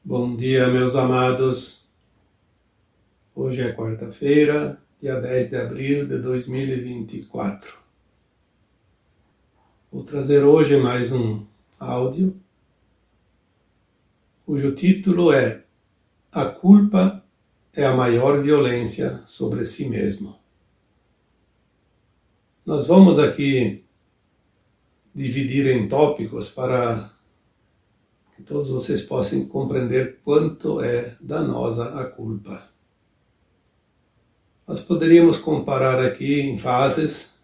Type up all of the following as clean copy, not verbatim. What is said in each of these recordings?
Bom dia, meus amados. Hoje é quarta-feira, dia 10 de abril de 2024. Vou trazer hoje mais um áudio, cujo título é A culpa é a maior violência sobre si mesmo. Nós vamos aqui dividir em tópicos para que todos vocês possam compreender quanto é danosa a culpa. Nós poderíamos comparar aqui em fases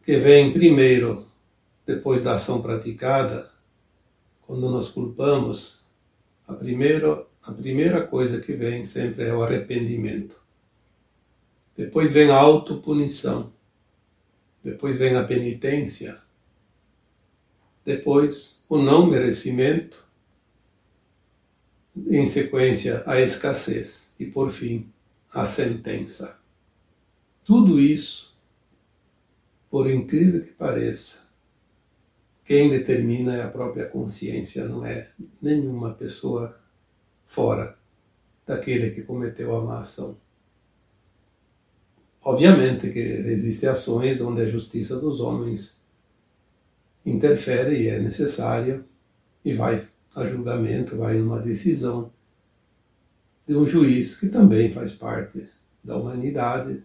que vem primeiro, depois da ação praticada. Quando nos culpamos, a primeira coisa que vem sempre é o arrependimento. Depois vem a autopunição. Depois vem a penitência. Depois o não merecimento. Em sequência, a escassez. E por fim, a sentença. Tudo isso, por incrível que pareça, quem determina é a própria consciência, não é nenhuma pessoa fora daquele que cometeu a má ação. Obviamente que existem ações onde a justiça dos homens interfere e é necessária, e vai a julgamento, vai numa decisão de um juiz que também faz parte da humanidade,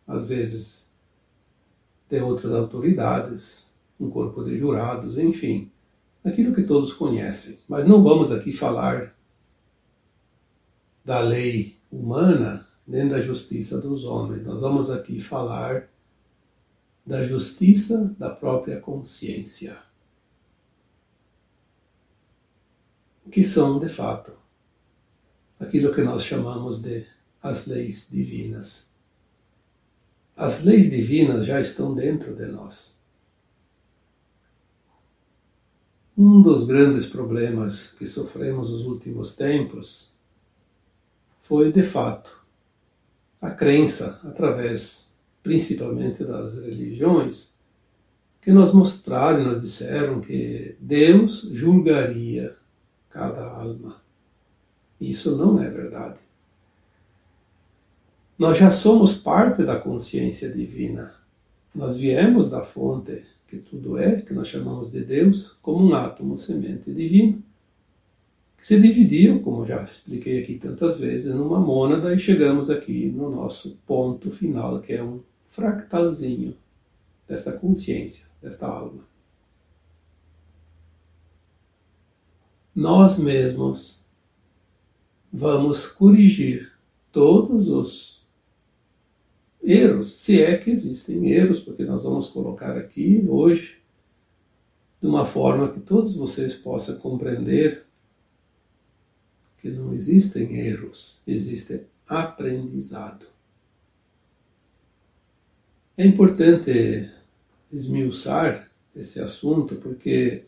às vezes de outras autoridades, um corpo de jurados, enfim, aquilo que todos conhecem. Mas não vamos aqui falar da lei humana nem da justiça dos homens. Nós vamos aqui falar da justiça da própria consciência, que são, de fato, aquilo que nós chamamos de as leis divinas. As leis divinas já estão dentro de nós. Um dos grandes problemas que sofremos nos últimos tempos foi, de fato, a crença, através principalmente das religiões, que nos mostraram, nos disseram que Deus julgaria cada alma. Isso não é verdade. Nós já somos parte da consciência divina. Nós viemos da fonte que tudo é, que nós chamamos de Deus, como um átomo semente divino, que se dividiu, como já expliquei aqui tantas vezes, numa mônada, e chegamos aqui no nosso ponto final, que é um fractalzinho desta consciência, desta alma. Nós mesmos vamos corrigir todos os erros, se é que existem erros, porque nós vamos colocar aqui hoje de uma forma que todos vocês possam compreender que não existem erros, existe aprendizado. É importante esmiuçar esse assunto porque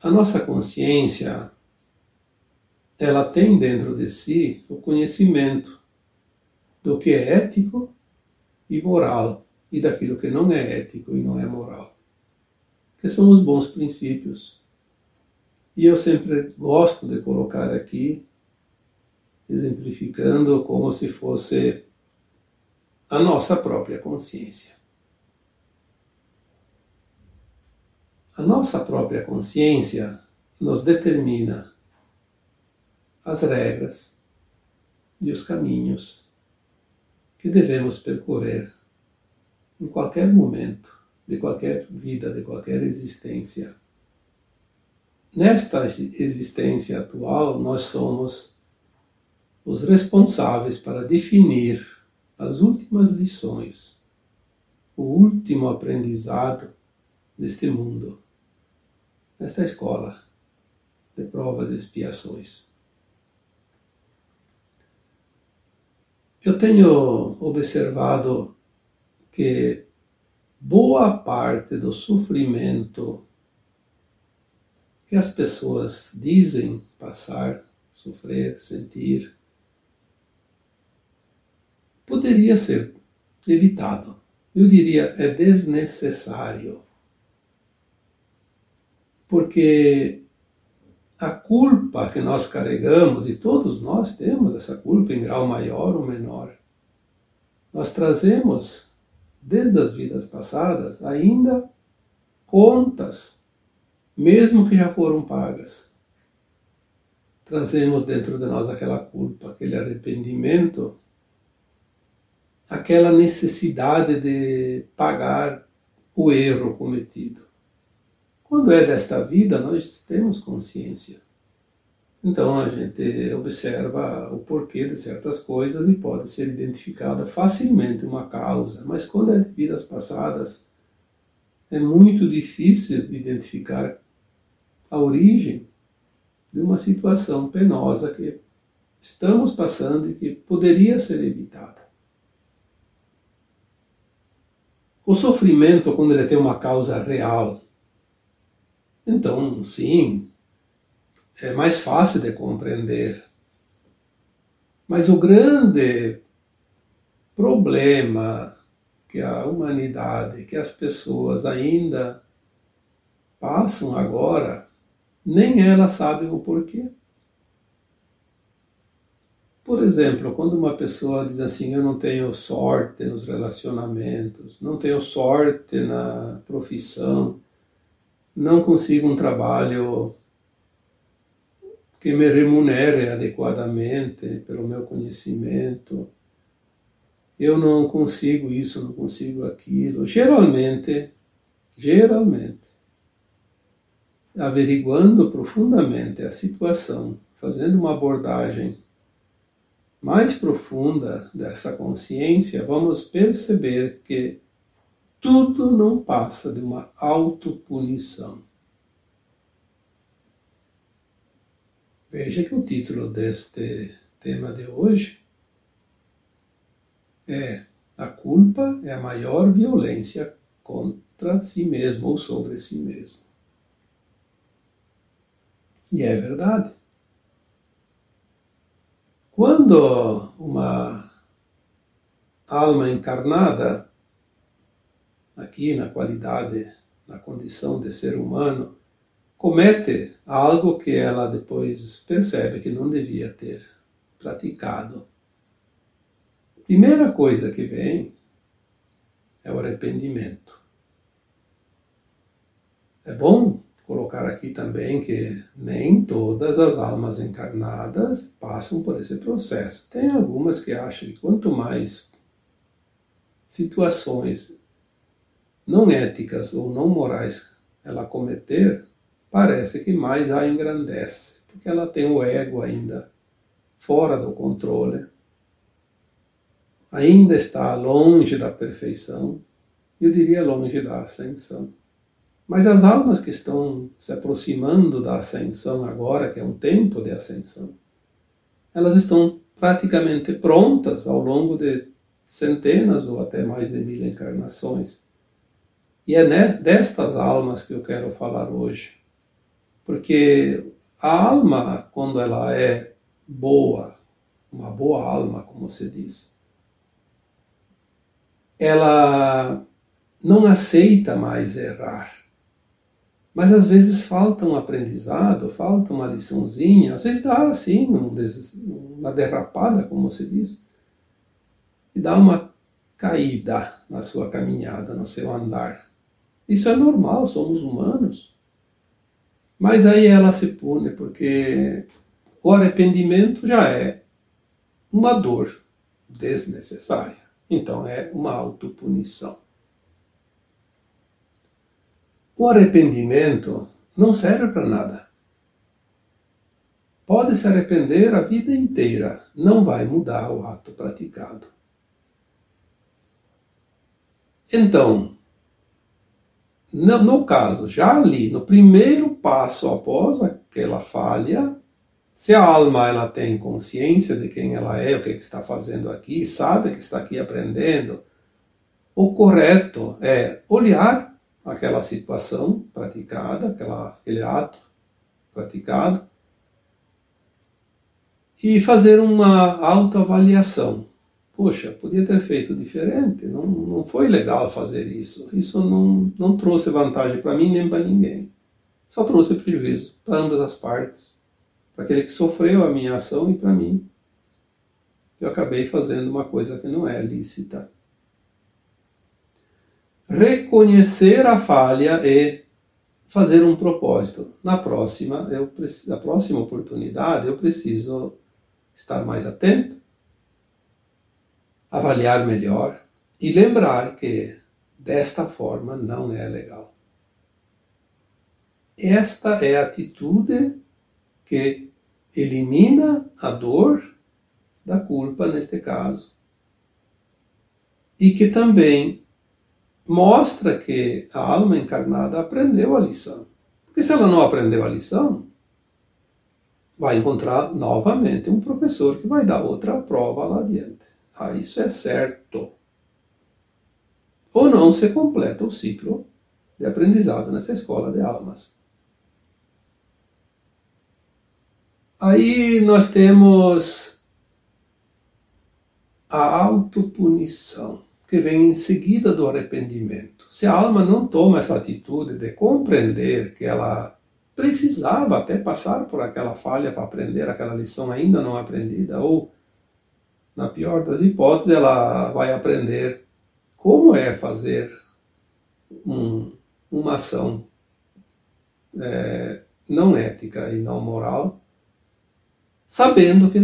a nossa consciência, ela tem dentro de si o conhecimento do que é ético e moral e daquilo que não é ético e não é moral, que são os bons princípios. E eu sempre gosto de colocar aqui, exemplificando como se fosse a nossa própria consciência. A nossa própria consciência nos determina as regras e os caminhos que devemos percorrer em qualquer momento, de qualquer vida, de qualquer existência. Nesta existência atual, nós somos os responsáveis para definir as últimas lições, o último aprendizado deste mundo, nesta escola de provas e expiações. Eu tenho observado que boa parte do sofrimento que as pessoas dizem passar, sofrer, sentir, poderia ser evitado. Eu diria, é desnecessário. Porque a culpa que nós carregamos, e todos nós temos essa culpa em grau maior ou menor, nós trazemos, desde as vidas passadas, ainda contas, mesmo que já foram pagas. Trazemos dentro de nós aquela culpa, aquele arrependimento, aquela necessidade de pagar o erro cometido. Quando é desta vida, nós temos consciência. Então a gente observa o porquê de certas coisas e pode ser identificada facilmente uma causa. Mas quando é de vidas passadas, é muito difícil identificar a origem de uma situação penosa que estamos passando e que poderia ser evitada. O sofrimento, quando ele tem uma causa real, então, sim, é mais fácil de compreender. Mas o grande problema que a humanidade, que as pessoas ainda passam agora, nem elas sabem o porquê. Por exemplo, quando uma pessoa diz assim, eu não tenho sorte nos relacionamentos, não tenho sorte na profissão, não consigo um trabalho que me remunere adequadamente pelo meu conhecimento, eu não consigo isso, não consigo aquilo. Geralmente, averiguando profundamente a situação, fazendo uma abordagem mais profunda dessa consciência, vamos perceber que tudo não passa de uma autopunição. Veja que o título deste tema de hoje é A culpa é a maior violência contra si mesmo ou sobre si mesmo. E é verdade. Quando uma alma encarnada, aqui na qualidade, na condição de ser humano, comete algo que ela depois percebe que não devia ter praticado, a primeira coisa que vem é o arrependimento. É bom colocar aqui também que nem todas as almas encarnadas passam por esse processo. Tem algumas que acham que quanto mais situações não éticas ou não morais ela cometer, parece que mais a engrandece, porque ela tem o ego ainda fora do controle, ainda está longe da perfeição, eu diria longe da ascensão. Mas as almas que estão se aproximando da ascensão agora, que é um tempo de ascensão, elas estão praticamente prontas ao longo de centenas ou até mais de 1000 encarnações. E é destas almas que eu quero falar hoje. Porque a alma, quando ela é boa, uma boa alma, como se diz, ela não aceita mais errar. Mas às vezes falta um aprendizado, falta uma liçãozinha, às vezes dá assim, uma derrapada, como se diz, e dá uma caída na sua caminhada, no seu andar. Isso é normal, somos humanos. Mas aí ela se pune, porque o arrependimento já é uma dor desnecessária. Então é uma autopunição. O arrependimento não serve para nada. Pode se arrepender a vida inteira, não vai mudar o ato praticado. Então, no caso, já ali, no primeiro passo após aquela falha, se a alma ela tem consciência de quem ela é, o que está fazendo aqui, sabe que está aqui aprendendo, o correto é olhar aquela situação praticada, aquele ato praticado, e fazer uma autoavaliação. Poxa, podia ter feito diferente, não foi legal fazer isso. Isso não trouxe vantagem para mim nem para ninguém. só trouxe prejuízo para ambas as partes. Para aquele que sofreu a minha ação e para mim. Eu acabei fazendo uma coisa que não é lícita. Reconhecer a falha e fazer um propósito. Na próxima oportunidade, eu preciso estar mais atento, avaliar melhor e lembrar que desta forma não é legal. Esta é a atitude que elimina a dor da culpa, neste caso, e que também mostra que a alma encarnada aprendeu a lição. Porque se ela não aprendeu a lição, vai encontrar novamente um professor que vai dar outra prova lá adiante. Isso é certo. Ou não se completa o ciclo de aprendizado nessa escola de almas. Aí nós temos a autopunição, que vem em seguida do arrependimento. Se a alma não toma essa atitude de compreender que ela precisava até passar por aquela falha para aprender aquela lição ainda não aprendida, ou, na pior das hipóteses, ela vai aprender como é fazer uma ação não ética e não moral, sabendo que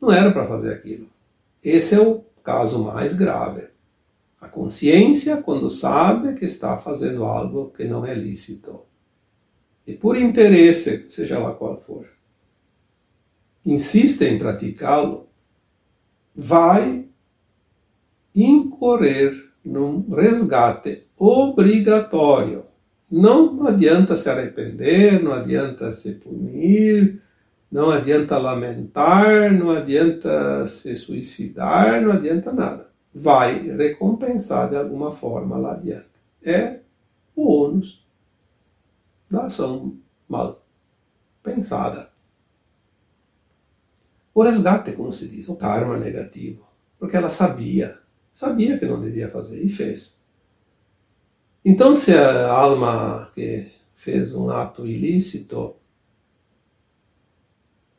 não era para fazer aquilo. Esse é o caso mais grave. A consciência, quando sabe que está fazendo algo que não é lícito. E por interesse, seja lá qual for, insiste em praticá-lo, vai incorrer num resgate obrigatório. Não adianta se arrepender, não adianta se punir, não adianta lamentar, não adianta se suicidar, não adianta nada. Vai recompensar de alguma forma lá adiante. É o ônus da ação mal pensada. O resgate, como se diz, o karma negativo. Porque ela sabia que não devia fazer e fez. Então, se a alma que fez um ato ilícito,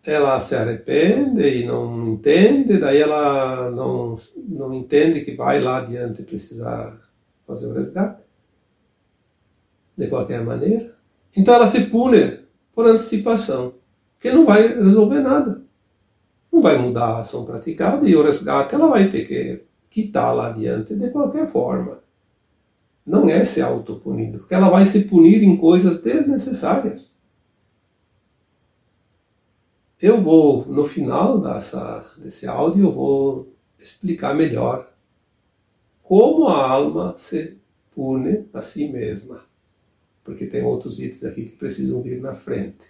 ela se arrepende e não entende, daí ela não entende que vai lá adiante precisar fazer o resgate, de qualquer maneira. Então ela se pune por antecipação, que não vai resolver nada. Não vai mudar a ação praticada e o resgate ela vai ter que quitar lá adiante de qualquer forma. Não é se autopunindo, porque ela vai se punir em coisas desnecessárias. Eu vou, no final desse áudio, eu vou explicar melhor como a alma se pune a si mesma. Porque tem outros itens aqui que precisam vir na frente.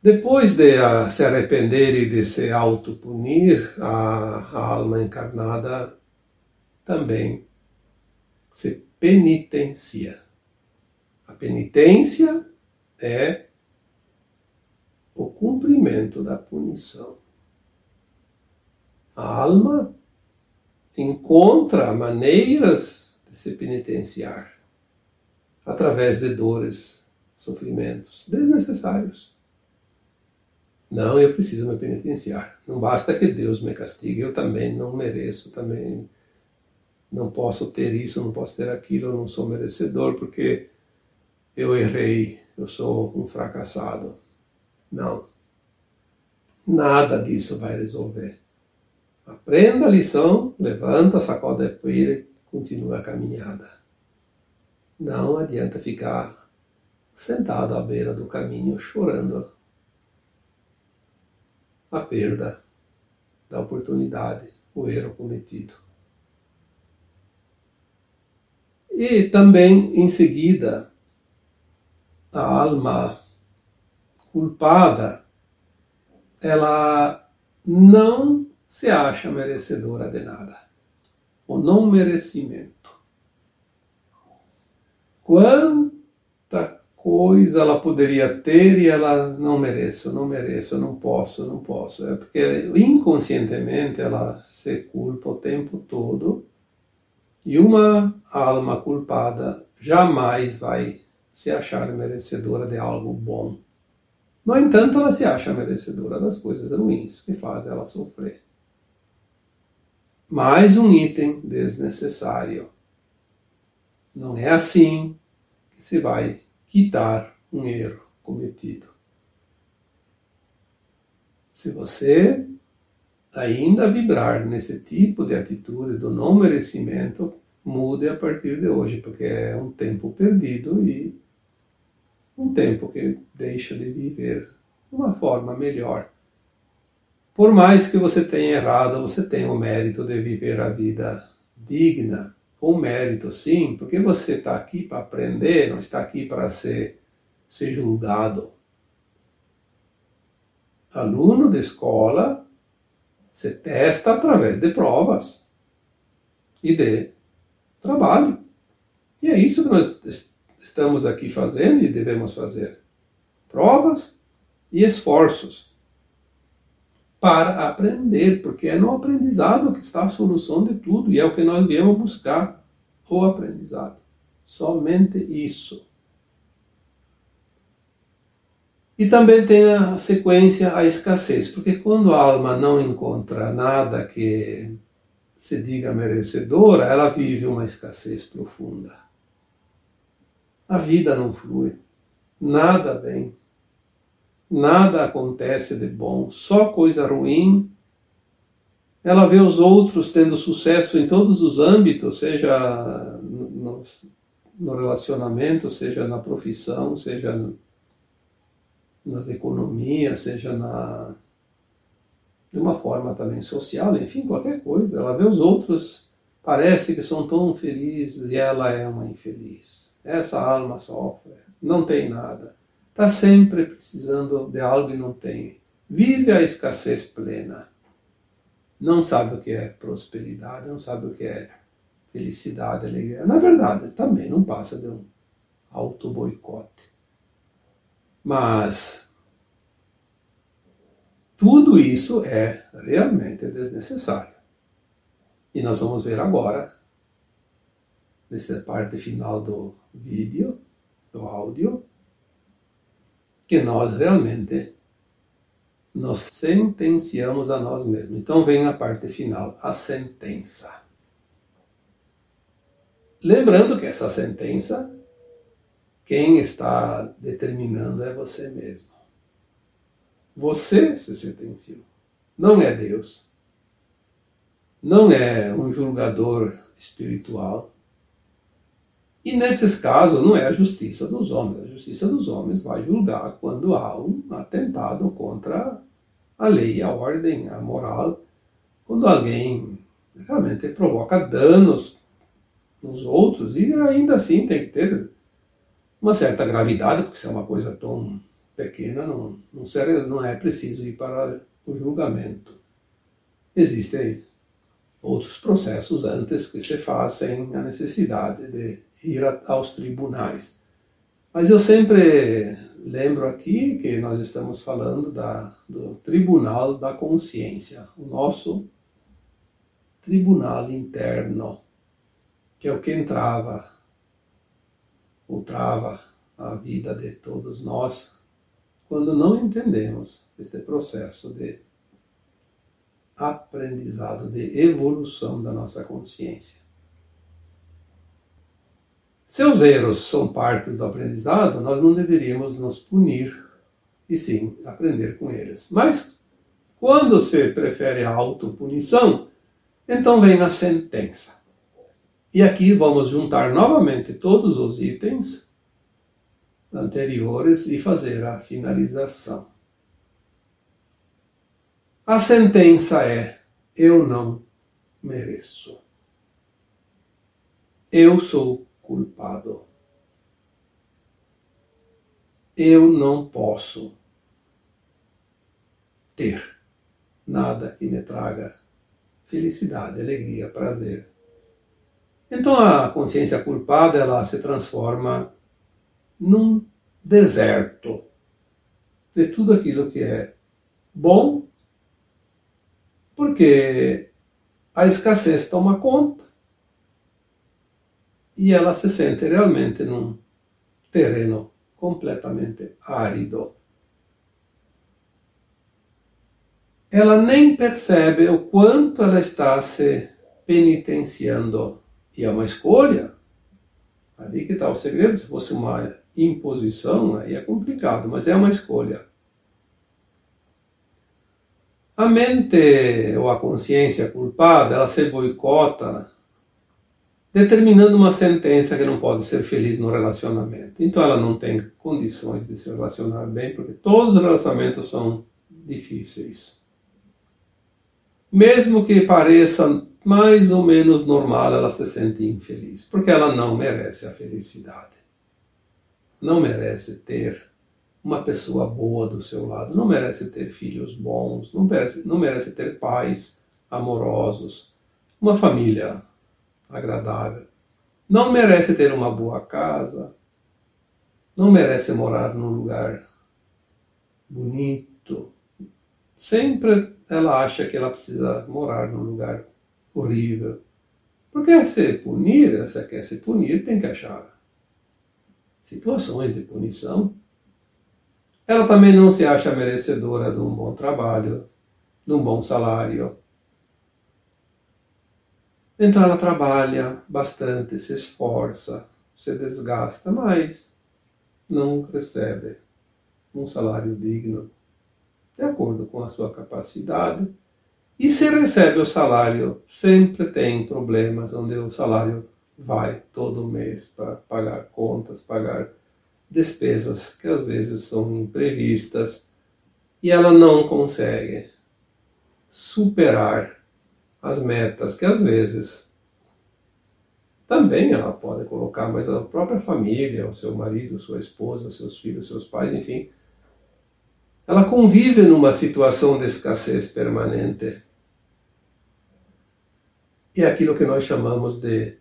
Depois de se arrepender e de se autopunir, a alma encarnada também se penitencia. A penitência é o cumprimento da punição. A alma encontra maneiras de se penitenciar através de dores, sofrimentos desnecessários. Não, eu preciso me penitenciar. Não basta que Deus me castigue, eu também não mereço, também não posso ter isso, não posso ter aquilo, eu não sou merecedor porque eu errei, eu sou um fracassado. Não. Nada disso vai resolver. Aprenda a lição, levanta, sacode a poeira e continua a caminhada. Não adianta ficar sentado à beira do caminho chorando a perda da oportunidade, o erro cometido. E também, em seguida, a alma culpada, ela não se acha merecedora de nada. O não merecimento. Quanta coisa ela poderia ter e ela não mereço, não posso. É porque inconscientemente ela se culpa o tempo todo e uma alma culpada jamais vai se achar merecedora de algo bom. No entanto, ela se acha merecedora das coisas ruins que fazem ela sofrer. Mais um item desnecessário. Não é assim que se vai quitar um erro cometido. Se você ainda vibrar nesse tipo de atitude do não merecimento, mude a partir de hoje, porque é um tempo perdido e um tempo que deixa de viver de uma forma melhor. Por mais que você tenha errado, você tem o mérito de viver a vida digna. O mérito, sim, porque você está aqui para aprender, não está aqui para ser julgado. Aluno de escola se testa através de provas e de trabalho. E é isso que nós estamos aqui fazendo e devemos fazer. Provas e esforços para aprender, porque é no aprendizado que está a solução de tudo e é o que nós viemos buscar, o aprendizado. Somente isso. E também tem a sequência, a escassez, porque quando a alma não encontra nada que se diga merecedora, ela vive uma escassez profunda. A vida não flui, nada vem, nada acontece de bom, só coisa ruim. Ela vê os outros tendo sucesso em todos os âmbitos, seja no relacionamento, seja na profissão, seja nas economias, seja de uma forma também social, enfim, qualquer coisa. Ela vê os outros, parece que são tão felizes e ela é uma infeliz. Essa alma sofre, não tem nada. Está sempre precisando de algo e não tem. Vive a escassez plena. Não sabe o que é prosperidade, não sabe o que é felicidade, alegria. Na verdade, também não passa de um auto-boicote. Mas tudo isso é realmente desnecessário. E nós vamos ver agora, nessa parte final do vídeo, do áudio, que nós realmente nos sentenciamos a nós mesmos. Então vem a parte final, a sentença. Lembrando que essa sentença, quem está determinando é você mesmo. Você se sentenciou. Não é Deus. Não é um julgador espiritual. E nesses casos não é a justiça dos homens. A justiça dos homens vai julgar quando há um atentado contra a lei, a ordem, a moral. Quando alguém realmente provoca danos nos outros, e ainda assim tem que ter uma certa gravidade, porque se é uma coisa tão pequena, não é preciso ir para o julgamento. Existem outros processos antes que se fazem a necessidade de ir aos tribunais. Mas eu sempre lembro aqui que nós estamos falando do Tribunal da Consciência, o nosso tribunal interno, que é o que trava a vida de todos nós quando não entendemos este processo de aprendizado, de evolução da nossa consciência. Se os erros são parte do aprendizado, nós não deveríamos nos punir, e sim aprender com eles. Mas, quando se prefere a autopunição, então vem a sentença. E aqui vamos juntar novamente todos os itens anteriores e fazer a finalização. A sentença é: eu não mereço. Eu sou culpado. Eu não posso ter nada que me traga felicidade, alegria, prazer. Então a consciência culpada, ela se transforma num deserto de tudo aquilo que é bom, porque a escassez toma conta e ela se sente realmente num terreno completamente árido. Ela nem percebe o quanto ela está se penitenciando. E é uma escolha. Ali que está o segredo. Se fosse uma imposição, aí é complicado, mas é uma escolha. A mente ou a consciência culpada, ela se boicota, determinando uma sentença que não pode ser feliz no relacionamento. Então ela não tem condições de se relacionar bem, porque todos os relacionamentos são difíceis. Mesmo que pareça mais ou menos normal, ela se sente infeliz, porque ela não merece a felicidade. Não merece ter uma pessoa boa do seu lado, não merece ter filhos bons, não merece ter pais amorosos, uma família agradável, não merece ter uma boa casa, não merece morar num lugar bonito. Sempre ela acha que ela precisa morar num lugar horrível. Porque se punir, se quer se punir, tem que achar situações de punição. Ela também não se acha merecedora de um bom trabalho, de um bom salário. Então ela trabalha bastante, se esforça, se desgasta, mas não recebe um salário digno, de acordo com a sua capacidade. E se recebe o salário, sempre tem problemas onde o salário vai todo mês para pagar contas, pagar despesas que às vezes são imprevistas, e ela não consegue superar as metas que às vezes também ela pode colocar, mas a própria família, o seu marido, sua esposa, seus filhos, seus pais, enfim, ela convive numa situação de escassez permanente. E é aquilo que nós chamamos de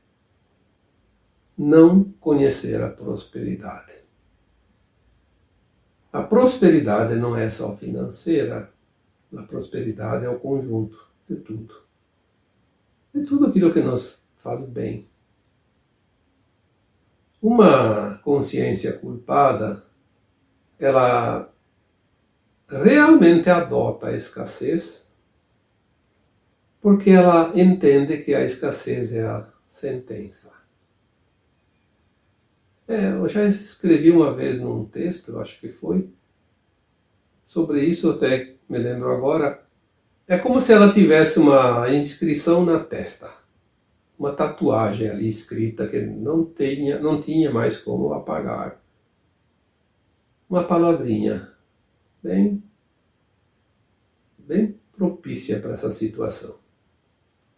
não conhecer a prosperidade. A prosperidade não é só financeira, a prosperidade é o conjunto de tudo. De tudo aquilo que nos faz bem. Uma consciência culpada, ela realmente adota a escassez, porque ela entende que a escassez é a sentença. Eu já escrevi uma vez num texto, eu acho que foi, sobre isso, até me lembro agora. É como se ela tivesse uma inscrição na testa, uma tatuagem ali escrita que não tinha mais como apagar. Uma palavrinha bem propícia para essa situação.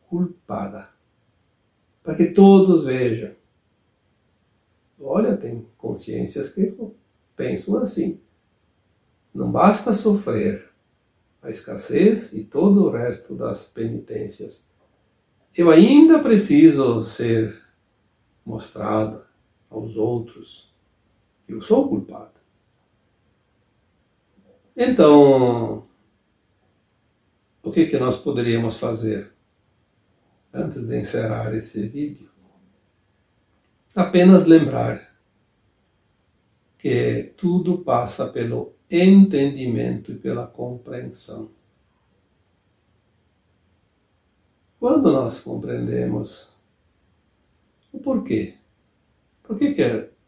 Culpada. Para que todos vejam. Olha, tem consciências que pensam assim. Não basta sofrer a escassez e todo o resto das penitências. Eu ainda preciso ser mostrado aos outros que eu sou culpado. Então, o que nós poderíamos fazer antes de encerrar esse vídeo? Apenas lembrar que tudo passa pelo entendimento e pela compreensão. Quando nós compreendemos o porquê, por que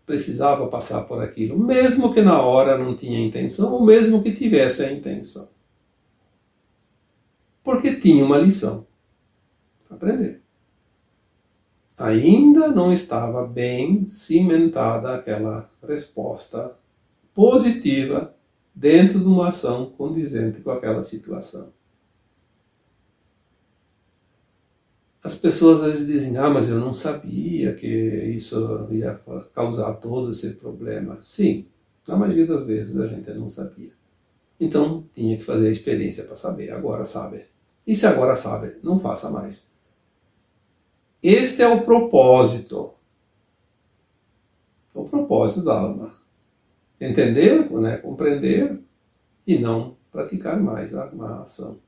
precisava passar por aquilo, mesmo que na hora não tinha intenção, ou mesmo que tivesse a intenção. Porque tinha uma lição para aprender. Ainda não estava bem cimentada aquela resposta positiva dentro de uma ação condizente com aquela situação. As pessoas às vezes dizem, mas eu não sabia que isso ia causar todo esse problema. Sim, na maioria das vezes a gente não sabia. Então tinha que fazer a experiência para saber, agora sabe. E se agora sabe, não faça mais. Este é o propósito. O propósito da alma. Entender, compreender e não praticar mais a má ação.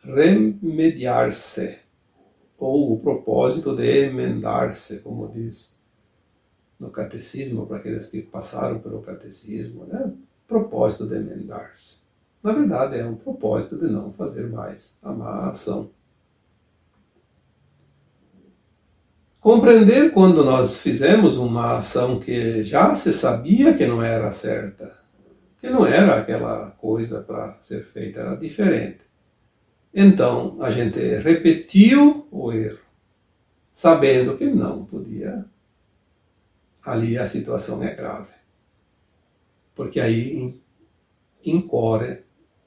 Remediar-se. ou o propósito de emendar-se, como diz no catecismo, para aqueles que passaram pelo catecismo, né? Propósito de emendar-se. Na verdade, é um propósito de não fazer mais a má ação. Compreender quando nós fizemos uma ação que já se sabia que não era certa, que não era aquela coisa para ser feita, era diferente. Então, a gente repetiu o erro, sabendo que não podia. Ali a situação é grave. Porque aí incorre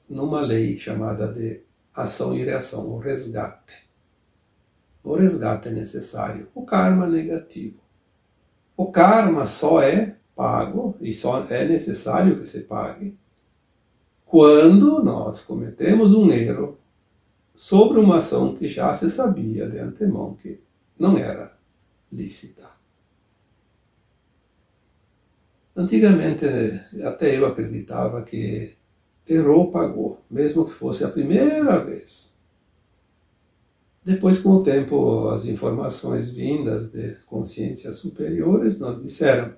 numa lei chamada de ação e reação, o resgate. O resgate é necessário, o karma negativo. O karma só é pago e só é necessário que se pague quando nós cometemos um erro sobre uma ação que já se sabia de antemão que não era lícita. Antigamente, até eu acreditava que errou, pagou, mesmo que fosse a primeira vez. Depois, com o tempo, as informações vindas de consciências superiores nos disseram: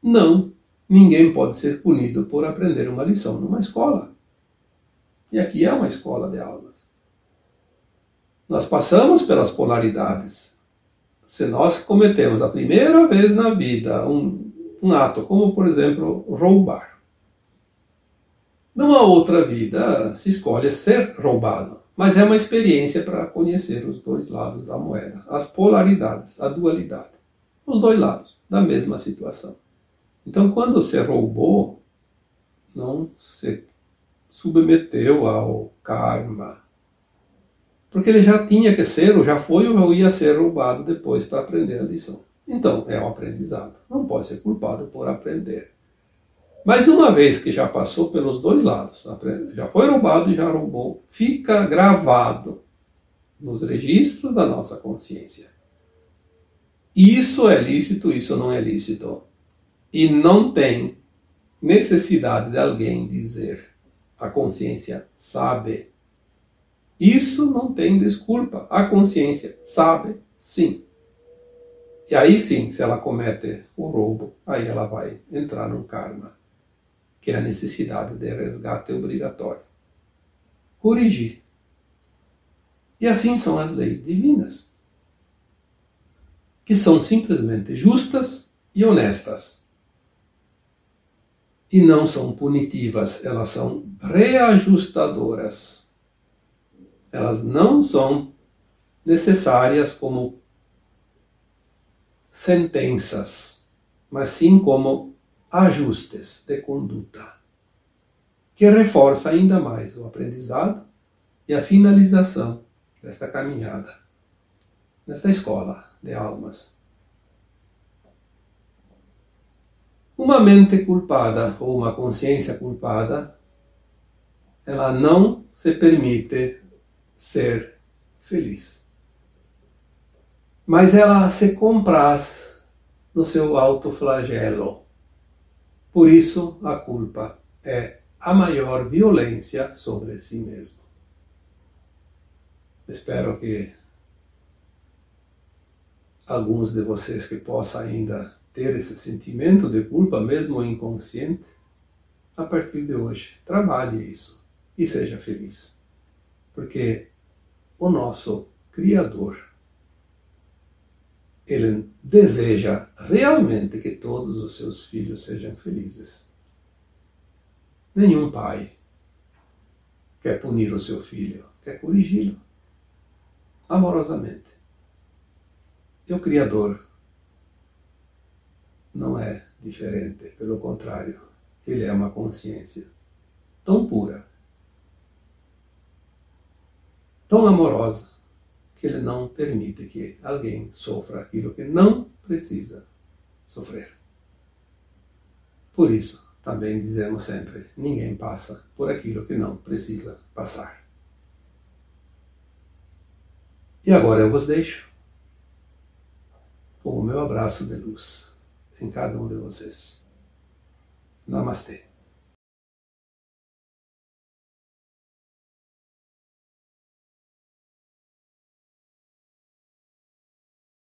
não, ninguém pode ser punido por aprender uma lição numa escola. E aqui é uma escola de almas. Nós passamos pelas polaridades. Se nós cometemos a primeira vez na vida um ato, como por exemplo roubar, numa outra vida se escolhe ser roubado, mas é uma experiência para conhecer os dois lados da moeda, as polaridades, a dualidade, os dois lados da mesma situação. Então, quando você roubou, não se submeteu ao karma, porque ele já tinha que ser, ou já foi, ou ia ser roubado depois para aprender a lição. Então, é um aprendizado. Não pode ser culpado por aprender. Mas uma vez que já passou pelos dois lados, já foi roubado e já roubou, fica gravado nos registros da nossa consciência. Isso é lícito, isso não é lícito. E não tem necessidade de alguém dizer. A consciência sabe. Isso não tem desculpa. A consciência sabe, sim. E aí sim, se ela comete o roubo, aí ela vai entrar num karma, que é a necessidade de resgate obrigatório. Corrigir. E assim são as leis divinas, que são simplesmente justas e honestas. E não são punitivas, elas são reajustadoras. Elas não são necessárias como sentenças, mas sim como ajustes de conduta, que reforça ainda mais o aprendizado e a finalização desta caminhada, nesta escola de almas. Uma mente culpada ou uma consciência culpada, ela não se permite ser feliz. Mas ela se compraz no seu autoflagelo. Por isso, a culpa é a maior violência sobre si mesmo. Espero que alguns de vocês que possam ainda ter esse sentimento de culpa, mesmo inconsciente, a partir de hoje, trabalhe isso e seja feliz. Porque o nosso Criador, ele deseja realmente que todos os seus filhos sejam felizes. Nenhum pai quer punir o seu filho, quer corrigi-lo amorosamente. E o Criador não é diferente, pelo contrário, ele é uma consciência tão pura, tão amorosa, que ele não permite que alguém sofra aquilo que não precisa sofrer. Por isso, também dizemos sempre, ninguém passa por aquilo que não precisa passar. E agora eu vos deixo com o meu abraço de luz em cada um de vocês. Namastê.